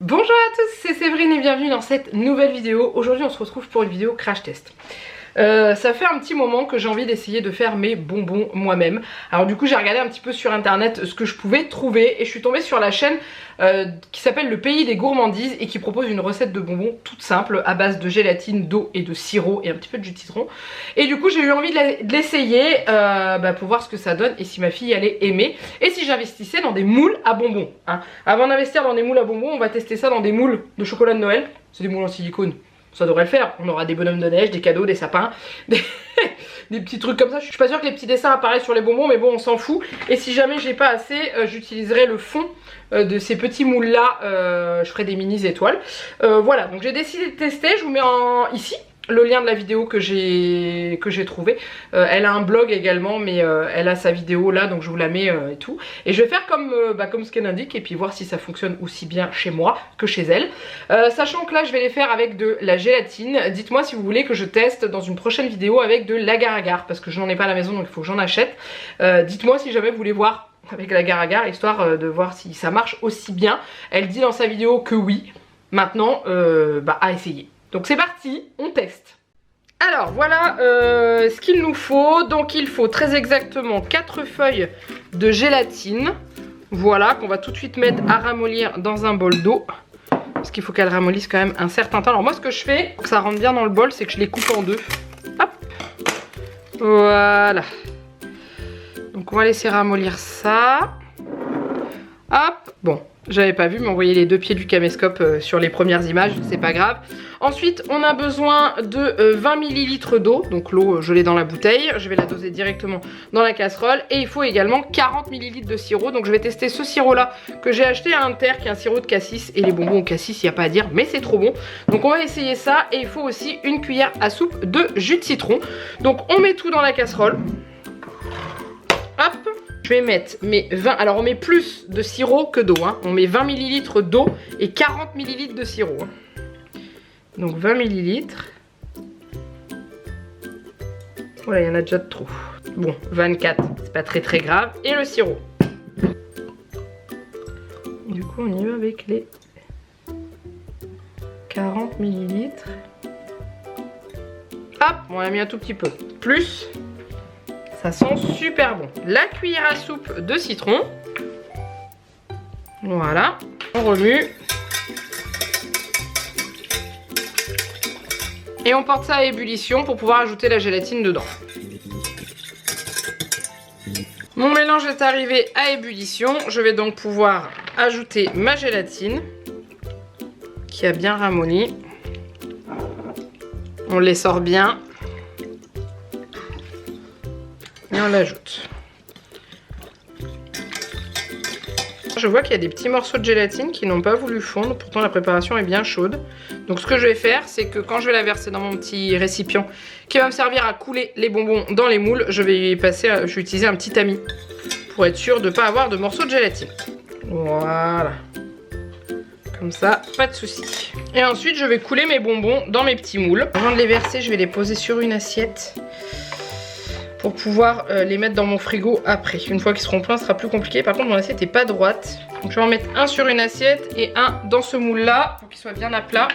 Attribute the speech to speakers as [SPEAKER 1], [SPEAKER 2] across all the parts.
[SPEAKER 1] Bonjour à tous, c'est Séverine et bienvenue dans cette nouvelle vidéo. Aujourd'hui on se retrouve pour une vidéo crash test. Ça fait un petit moment que j'ai envie d'essayer de faire mes bonbons moi-même. Alors du coup j'ai regardé un petit peu sur internet ce que je pouvais trouver et je suis tombée sur la chaîne qui s'appelle Le Pays des Gourmandises et qui propose une recette de bonbons toute simple à base de gélatine, d'eau et de sirop et un petit peu de jus de citron. Et du coup j'ai eu envie de l'essayer pour voir ce que ça donne et si ma fille allait aimer et si j'investissais dans des moules à bonbons. Hein. Avant d'investir dans des moules à bonbons, on va tester ça dans des moules de chocolat de Noël. C'est des moules en silicone. Ça devrait le faire, on aura des bonhommes de neige, des cadeaux, des sapins, des petits trucs comme ça. Je suis pas sûre que les petits dessins apparaissent sur les bonbons, mais bon on s'en fout. Et si jamais j'ai pas assez, j'utiliserai le fond de ces petits moules là, je ferai des mini étoiles. Voilà, donc j'ai décidé de tester, je vous mets ici le lien de la vidéo que j'ai trouvé. Elle a un blog également, mais elle a sa vidéo là, donc je vous la mets et tout. Et je vais faire comme ce qu'elle indique et puis voir si ça fonctionne aussi bien chez moi que chez elle. Sachant que là je vais les faire avec de la gélatine. Dites-moi si vous voulez que je teste dans une prochaine vidéo avec de l'agar-agar, parce que je n'en ai pas à la maison donc il faut que j'en achète. Dites-moi si jamais vous voulez voir avec l'agar-agar, histoire de voir si ça marche aussi bien. Elle dit dans sa vidéo que oui. Maintenant, à essayer. Donc c'est parti, on teste. Alors voilà ce qu'il nous faut. Donc il faut très exactement 4 feuilles de gélatine. Voilà, qu'on va tout de suite mettre à ramollir dans un bol d'eau. Parce qu'il faut qu'elle ramollisse quand même un certain temps. Alors moi ce que je fais, pour que ça rentre bien dans le bol, c'est que je les coupe en deux. Hop. Voilà. Donc on va laisser ramollir ça. Hop. Bon, j'avais pas vu, mais on voyait les deux pieds du caméscope sur les premières images, c'est pas grave. Ensuite, on a besoin de 20 ml d'eau. Donc l'eau, je l'ai dans la bouteille. Je vais la doser directement dans la casserole. Et il faut également 40 ml de sirop. Donc je vais tester ce sirop-là que j'ai acheté à Inter, qui est un sirop de cassis. Et les bonbons au cassis, il n'y a pas à dire, mais c'est trop bon. Donc on va essayer ça. Et il faut aussi une cuillère à soupe de jus de citron. Donc on met tout dans la casserole. Hop. Je vais mettre mes 20, alors on met plus de sirop que d'eau, hein. On met 20 ml d'eau et 40 ml de sirop. Hein. Donc 20 ml. Voilà, il y en a déjà de trop. Bon, 24, c'est pas très grave. Et le sirop. Du coup, on y va avec les 40 ml. Hop, on a mis un tout petit peu. Plus. Ça sent super bon. La cuillère à soupe de citron. Voilà. On remue. Et on porte ça à ébullition pour pouvoir ajouter la gélatine dedans. Mon mélange est arrivé à ébullition. Je vais donc pouvoir ajouter ma gélatine qui a bien ramolli. On les sort bien. Et on l'ajoute. Je vois qu'il y a des petits morceaux de gélatine qui n'ont pas voulu fondre, pourtant la préparation est bien chaude. Donc ce que je vais faire, c'est que quand je vais la verser dans mon petit récipient qui va me servir à couler les bonbons dans les moules, je vais utiliser un petit tamis pour être sûr de ne pas avoir de morceaux de gélatine. Voilà. Comme ça, pas de souci. Et ensuite, je vais couler mes bonbons dans mes petits moules. Avant de les verser, je vais les poser sur une assiette pour pouvoir les mettre dans mon frigo après. Une fois qu'ils seront pleins, ce sera plus compliqué. Par contre, mon assiette n'est pas droite. Donc je vais en mettre un sur une assiette et un dans ce moule là pour qu'il soit bien à plat.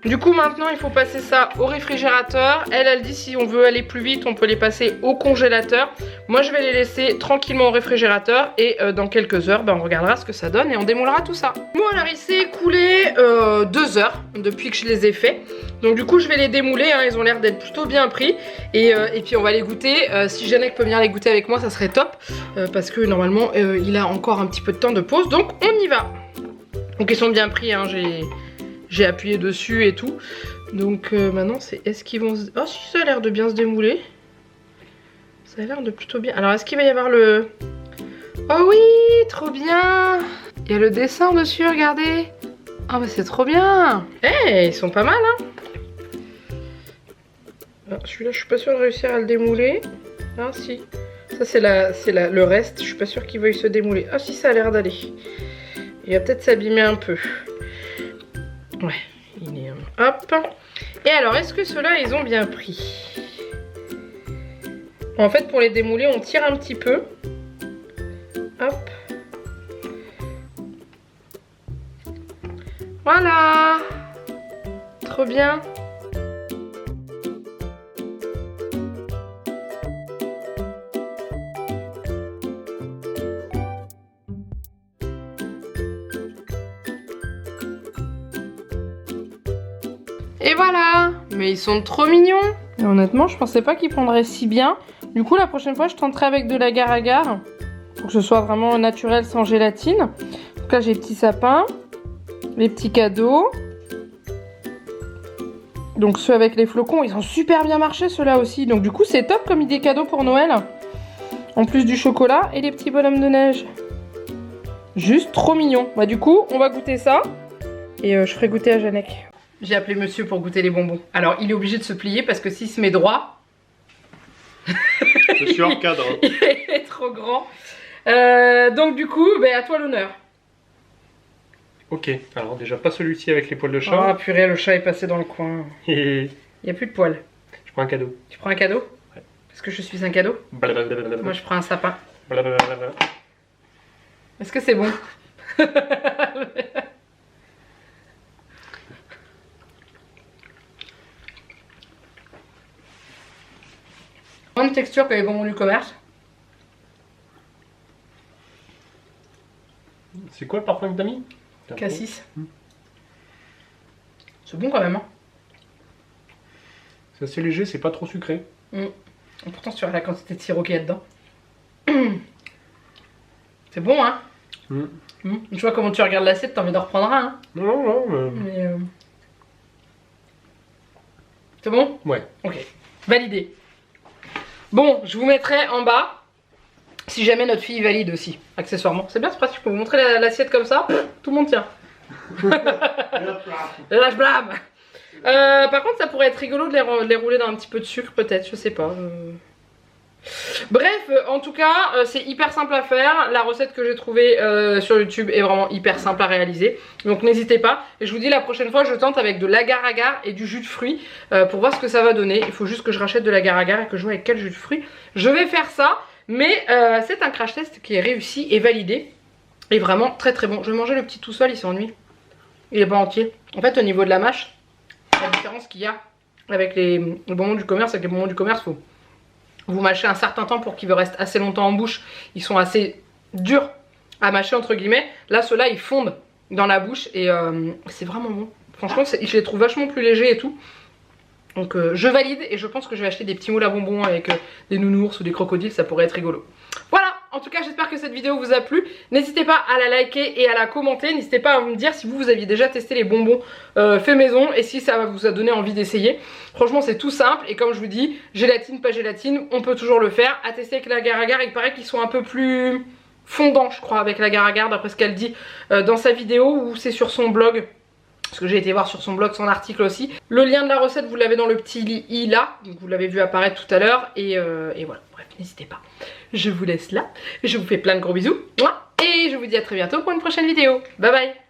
[SPEAKER 1] Du coup maintenant il faut passer ça au réfrigérateur. Elle dit si on veut aller plus vite on peut les passer au congélateur. Moi je vais les laisser tranquillement au réfrigérateur et dans quelques heures on regardera ce que ça donne et on démoulera tout ça. Bon alors il s'est écoulé 2 heures depuis que je les ai fait. Donc du coup je vais les démouler, hein. Ils ont l'air d'être plutôt bien pris. Et puis on va les goûter. Si Janek peut venir les goûter avec moi ça serait top. Parce que normalement il a encore un petit peu de temps de pause. Donc on y va. Donc ils sont bien pris, hein. J'ai appuyé dessus et tout. Donc maintenant c'est est-ce qu'ils vont se... Oh si ça a l'air de bien se démouler. Ça a l'air de plutôt bien. Alors est-ce qu'il va y avoir le... Oh oui, trop bien. Il y a le dessin dessus, regardez. Ah bah c'est trop bien. Eh, ils sont pas mal hein. Ah, celui-là je suis pas sûre de réussir à le démouler. Ah si. Ça c'est le reste. Je suis pas sûre qu'il veuille se démouler. Ah si ça a l'air d'aller. Il va peut-être s'abîmer un peu. Ouais, il est... Hop. Et alors, est-ce que ceux-là, ils ont bien pris? En fait, pour les démouler, on tire un petit peu. Hop. Voilà. Trop bien. Et voilà. Mais ils sont trop mignons. Et honnêtement, je pensais pas qu'ils prendraient si bien. Du coup, la prochaine fois, je tenterai avec de l'agar-agar. Pour que ce soit vraiment naturel, sans gélatine. En tout cas, j'ai les petits sapins. Les petits cadeaux. Donc ceux avec les flocons, ils ont super bien marché ceux-là aussi. Donc du coup, c'est top comme idée cadeau pour Noël. En plus du chocolat et les petits bonhommes de neige. Juste trop mignon. Bah du coup, on va goûter ça. Et je ferai goûter à Janek. J'ai appelé monsieur pour goûter les bonbons. Alors, il est obligé de se plier parce que s'il se met droit...
[SPEAKER 2] Je suis hors cadre.
[SPEAKER 1] Il est trop grand. Donc du coup, bah, à toi l'honneur.
[SPEAKER 2] Ok, alors déjà pas celui-ci avec les poils de chat.
[SPEAKER 1] Ah purée, le chat est passé dans le coin.
[SPEAKER 2] Et
[SPEAKER 1] Il n'y a plus de poils.
[SPEAKER 2] je prends un cadeau.
[SPEAKER 1] Tu prends un cadeau?
[SPEAKER 2] Ouais.
[SPEAKER 1] Parce que je suis un cadeau?
[SPEAKER 2] Blablabla.
[SPEAKER 1] Moi je prends un sapin.
[SPEAKER 2] Blablabla.
[SPEAKER 1] Est-ce que c'est bon? Moins de texture que les bonbons du commerce.
[SPEAKER 2] C'est quoi le parfum que t'as mis?
[SPEAKER 1] Cassis. C'est bon quand même. Hein.
[SPEAKER 2] C'est assez léger, c'est pas trop sucré.
[SPEAKER 1] Et pourtant sur la quantité de sirop qu'il y a dedans. C'est bon hein. Je vois comment tu regardes l'assiette, t'as envie d'en reprendre un. Hein.
[SPEAKER 2] Non.
[SPEAKER 1] Mais c'est bon?
[SPEAKER 2] Ouais.
[SPEAKER 1] Ok, validé. Bon, je vous mettrai en bas si jamais notre fille valide aussi, accessoirement. C'est bien, c'est pratique, je peux vous montrer l'assiette comme ça, tout le monde tient. Lâche blâme. Par contre, ça pourrait être rigolo de les rouler dans un petit peu de sucre, peut-être, je sais pas. Bref, en tout cas, c'est hyper simple à faire. La recette que j'ai trouvée sur YouTube est vraiment hyper simple à réaliser. Donc n'hésitez pas. Et je vous dis, la prochaine fois, je tente avec de l'agar-agar et du jus de fruits pour voir ce que ça va donner. Il faut juste que je rachète de l'agar-agar et que je vois avec quel jus de fruits. Je vais faire ça. Mais c'est un crash test qui est réussi et validé. Et vraiment très très bon. Je vais manger le petit tout seul, il s'ennuie. Il est pas entier. En fait, au niveau de la mâche, la différence qu'il y a avec les bonbons du commerce, avec les bonbons du commerce, faut vous mâchez un certain temps pour qu'ils restent assez longtemps en bouche. Ils sont assez durs à mâcher entre guillemets. Là, ceux-là, ils fondent dans la bouche et c'est vraiment bon. Franchement, je les trouve vachement plus légers et tout. Donc je valide et je pense que je vais acheter des petits moules à bonbons avec des nounours ou des crocodiles, ça pourrait être rigolo. Voilà, en tout cas j'espère que cette vidéo vous a plu. N'hésitez pas à la liker et à la commenter. N'hésitez pas à me dire si vous aviez déjà testé les bonbons fait maison et si ça vous a donné envie d'essayer. Franchement c'est tout simple et comme je vous dis, gélatine, pas gélatine, on peut toujours le faire. À tester avec l'agar-agar, il paraît qu'ils sont un peu plus fondants je crois avec l'agar-agar d'après ce qu'elle dit dans sa vidéo ou c'est sur son blog. Parce que j'ai été voir sur son blog son article aussi. Le lien de la recette vous l'avez dans le petit i là. Donc vous l'avez vu apparaître tout à l'heure. Et voilà, bref, n'hésitez pas. Je vous laisse là. Je vous fais plein de gros bisous. Et je vous dis à très bientôt pour une prochaine vidéo. Bye bye.